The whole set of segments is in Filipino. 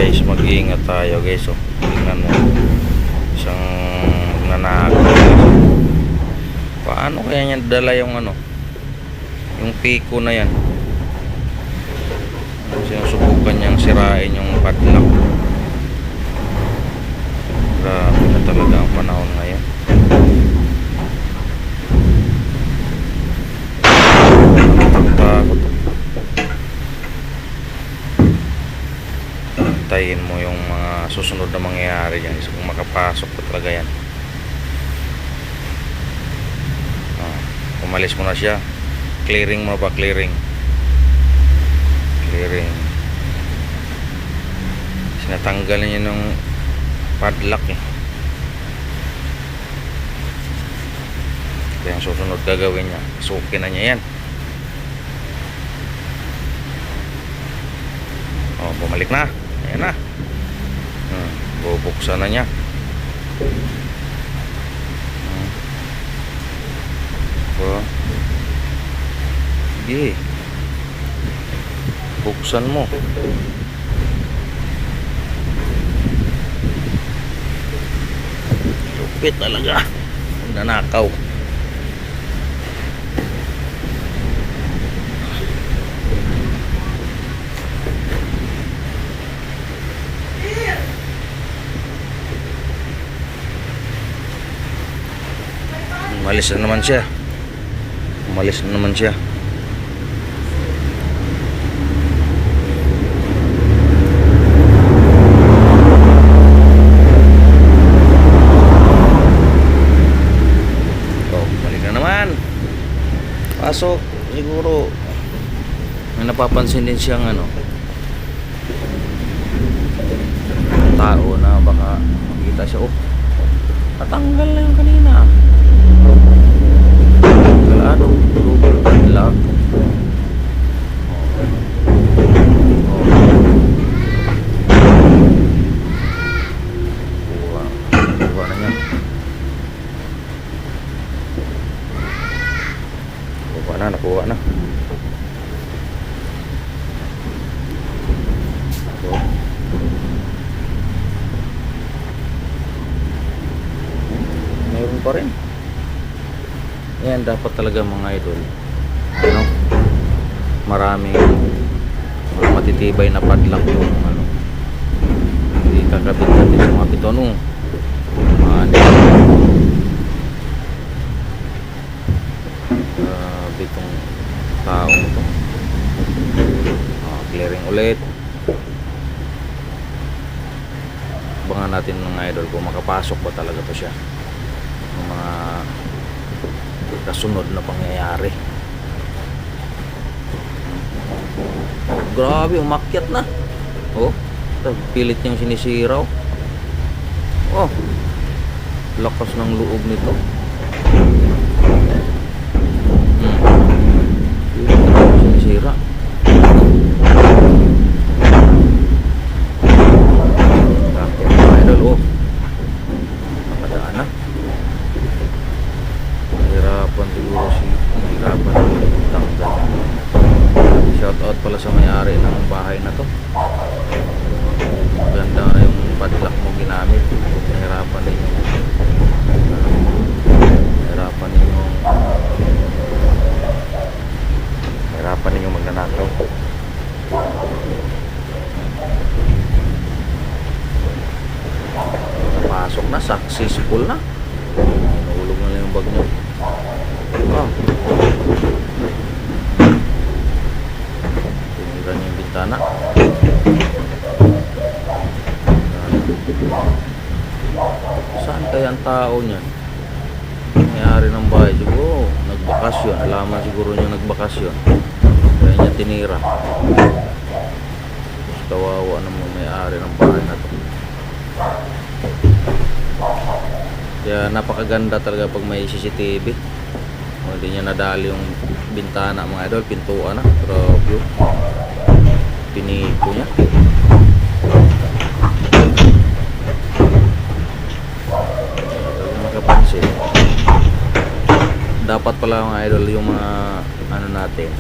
guys, mag-iingat tayo guys. Oh, tingnan mo, isang nanakaw. Paano kaya niya dala yung ano, yung piko na yan? Sinusubukan niyang sirain yung padlock. Grabe na talaga ang panahon ngayon. Takot. Antayin mo yung mga susunod na mangyayari dyan. Kung makapasok pa talaga yan. Umalis mo na siya. Clearing mo ba? Clearing. Sinatanggal niya ng padlock eh. Kaya ang susunod gagawin niya, sukin na niya yan. Oh, bumalik na. Ayan na. Bubuksan na niya. Oh. Sige. Buksan mo. Lupit talaga. Nanakaw. Umalis na naman siya. Pasok, siguro may napapansin din siyang ano, tao na baka makita siya. Oh, natanggal na yung kanina. Kalado, double padlock. Kuha na niya. Nakuha na. So, mayroon pa rin. Yan dapat talaga mga idol. Ano? Maraming mga matitibay na padlock yung ano. Hindi kakabit natin sa mga piton. Itong taong ito. Clearing ulit. Abangan natin mga idol kung makapasok ba talaga to siya ng mga kasunod na pangyayari. Oh, grabe, umakyat na. Oh, pilit niyang sinisiraw. Oh, lakas ng loob nito. Sira. Bakit mga idol? Oh, nakadaan na. Hirapan siguro tanggal. Shout out pala sa may-ari ng bahay na to. Ganda yung padlock mo ginamit. Hirapan ninyo magnanakaw. Pasok na, successful na. Nahulog na lang yung bag niya. Tinira niya yung bintana. Saan kaya ang tao niyan? May-ari ng bahay siguro nagbakasyon. Alaman siguro niya nagbakasyon. Kaya niya tinira. Kawawa naman may-ari ng bahay na to. Kaya napakaganda talaga pag may CCTV. Hindi niya nadali yung bintana mga idol, pintuan na. Grabe. Piniko niya. Makapansin. Dapat pala mga idol yung mga ano natin,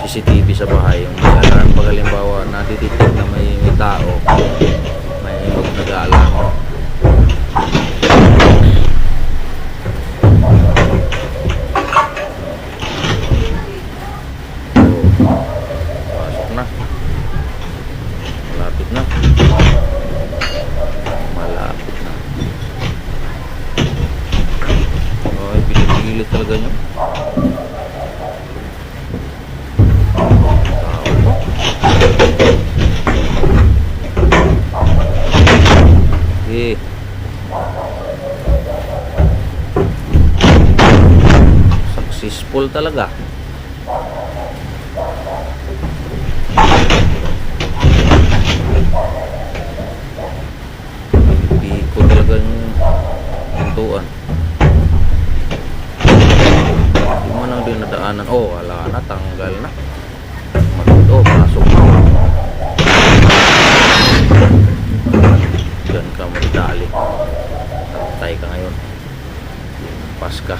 CCTV sa bahay, yung may alarm pag halimbawa nadidetect na may tao, may nag-aalarm. Pasok na. Malapit na. Malapit na. Okay, pilit-pilit talaga nyo. Tao mo. Eh. Successful talaga. Piko talaga yung pintuan. Hindi mo nang din nadaanan. Oh, wala na, tanggal na. Oh, pasok na. Diyan ka magdali. Tatay ka ngayon. Pas ka.